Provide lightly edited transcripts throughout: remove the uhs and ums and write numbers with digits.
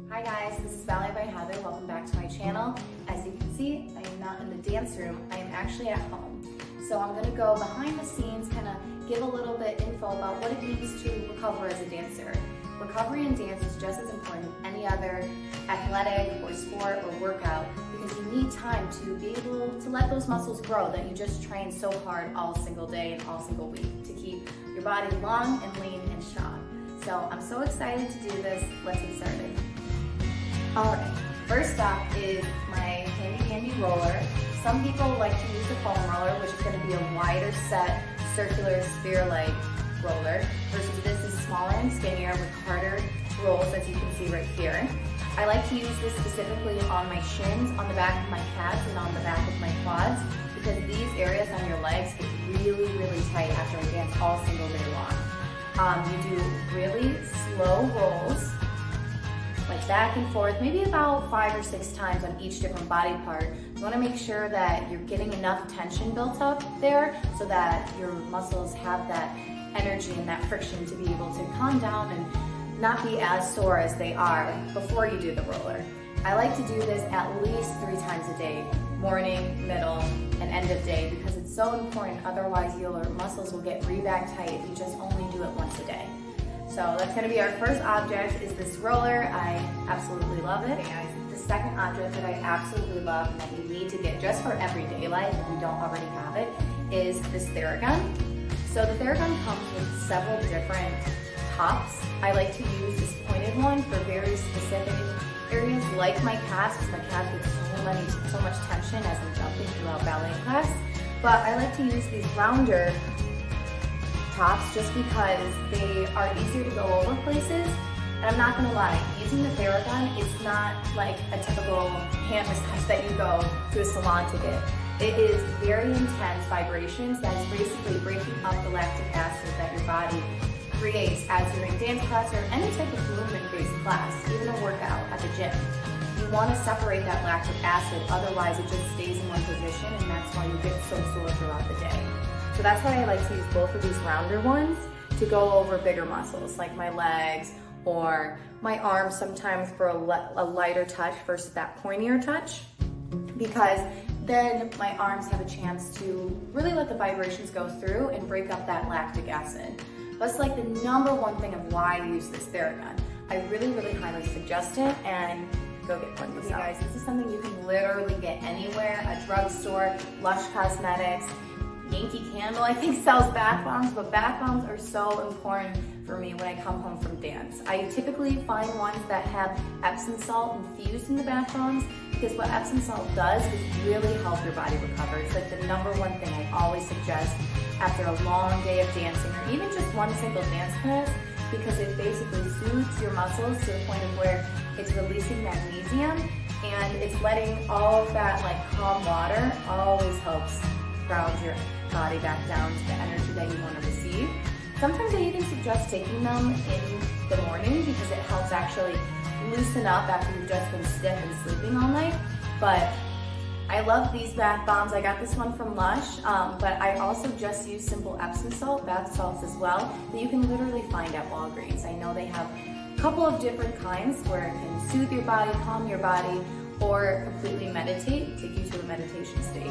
Hi guys, this is Ballet by Heather. Welcome back to my channel. As you can see, I am not in the dance room. I am actually at home. So I'm going to go behind the scenes, kind of give a little bit info about what it means to recover as a dancer. Recovery in dance is just as important as any other athletic or sport or workout because you need time to be able to let those muscles grow that you just train so hard all single day and all single week to keep your body long and lean and strong. So I'm so excited to do this. Let's get started. Alright, first up is my handy roller. Some people like to use the foam roller, which is going to be a wider set, circular, sphere-like roller, versus this is smaller and skinnier with harder rolls, as you can see right here. I like to use this specifically on my shins, on the back of my calves, and on the back of my quads, because these areas on your legs get really tight after I dance all single day long. You do really slow rolls, like back and forth, maybe about 5 or 6 times on each different body part. You want to make sure that you're getting enough tension built up there so that your muscles have that energy and that friction to be able to calm down and not be as sore as they are before you do the roller. I like to do this at least 3 times a day, morning, middle, and end of day, because it's so important. Otherwise, your muscles will get really back tight if you just only do it once a day. So that's going to be our first object, is this roller. I absolutely love it. Okay, guys, the second object that I absolutely love and that you need to get just for everyday life if you don't already have it is this Theragun. So the Theragun comes with several different tops. I like to use this pointed one for very specific areas like my calves, because my calves get so much tension as I'm jumping throughout ballet class. But I like to use these rounder tops just because they are easier to go over places. And I'm not gonna lie, using the Theragun, it's not like a typical hand massage that you go to a salon to get. It is very intense vibrations that is basically breaking up the lactic acid that your body creates as you're in dance class or any type of movement-based class, even a workout at the gym. You want to separate that lactic acid, otherwise it just stays in one position, and that's why you get so sore throughout the day. So that's why I like to use both of these rounder ones to go over bigger muscles, like my legs or my arms sometimes for a lighter touch versus that pointier touch, because then my arms have a chance to really let the vibrations go through and break up that lactic acid. That's like the number one thing of why I use this Theragun. I really highly suggest it, and go get one yourself. Okay guys, this is something you can literally get anywhere, a drugstore, Lush Cosmetics, Yankee Candle I think sells bath bombs, but bath bombs are so important for me when I come home from dance. I typically find ones that have Epsom salt infused in the bath bombs, because what Epsom salt does is really help your body recover. It's like the number one thing I always suggest after a long day of dancing, or even just one single dance class, because it basically soothes your muscles to the point of where it's releasing magnesium, and it's letting all of that like calm water always helps ground your body back down to the energy that you want to receive. Sometimes I even suggest taking them in the morning because it helps actually loosen up after you've just been stiff and sleeping all night. But I love these bath bombs. I got this one from Lush, but I also just use simple Epsom salt, bath salts as well, that you can literally find at Walgreens. I know they have a couple of different kinds where it can soothe your body, calm your body, or completely meditate, take you to a meditation state.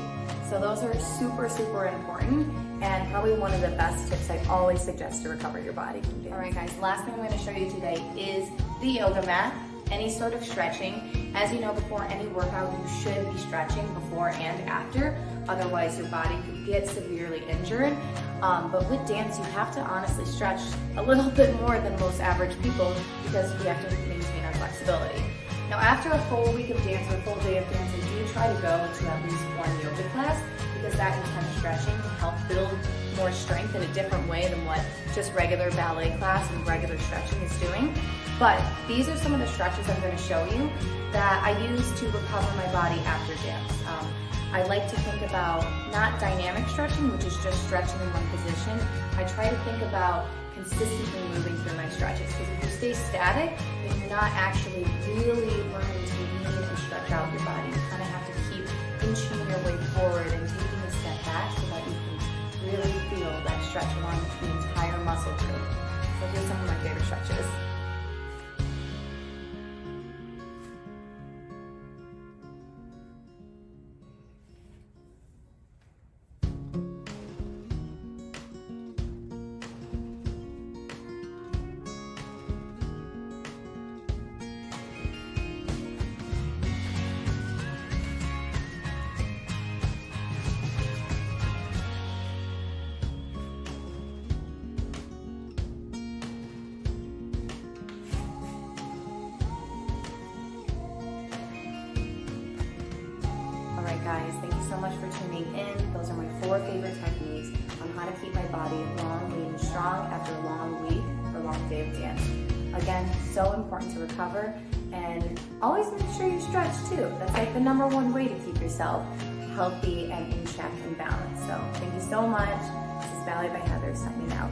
So those are super important, and probably one of the best tips I always suggest to recover your body from dance. All right guys, last thing I'm going to show you today is the yoga mat. Any sort of stretching. As you know, before any workout, you should be stretching before and after. Otherwise, your body could get severely injured. But with dance, you have to honestly stretch a little bit more than most average people because we have to maintain our flexibility. Now, after a full week of dance or a full day of dancing, do try to go to at least one yoga class, because that intense stretching can help build more strength in a different way than what just regular ballet class and regular stretching is doing. But these are some of the stretches I'm going to show you that I use to recover my body after dance. I like to think about not dynamic stretching, which is just stretching in one position. I try to think about consistently moving through my stretches, because if you stay static, then you're not actually really learning to lean and stretch out your body. You kind of have to keep inching your way forward and taking a step back so that you can really feel that stretch along the entire muscle group. So here's some of my favorite stretches. so much for tuning in. Those are my 4 favorite techniques on how to keep my body long, lean, and strong after a long week or long day of dance. Again, so important to recover, and always make sure you stretch too. That's like the #1 way to keep yourself healthy and in check and balanced. So thank you so much. This is Ballet by Heather signing out.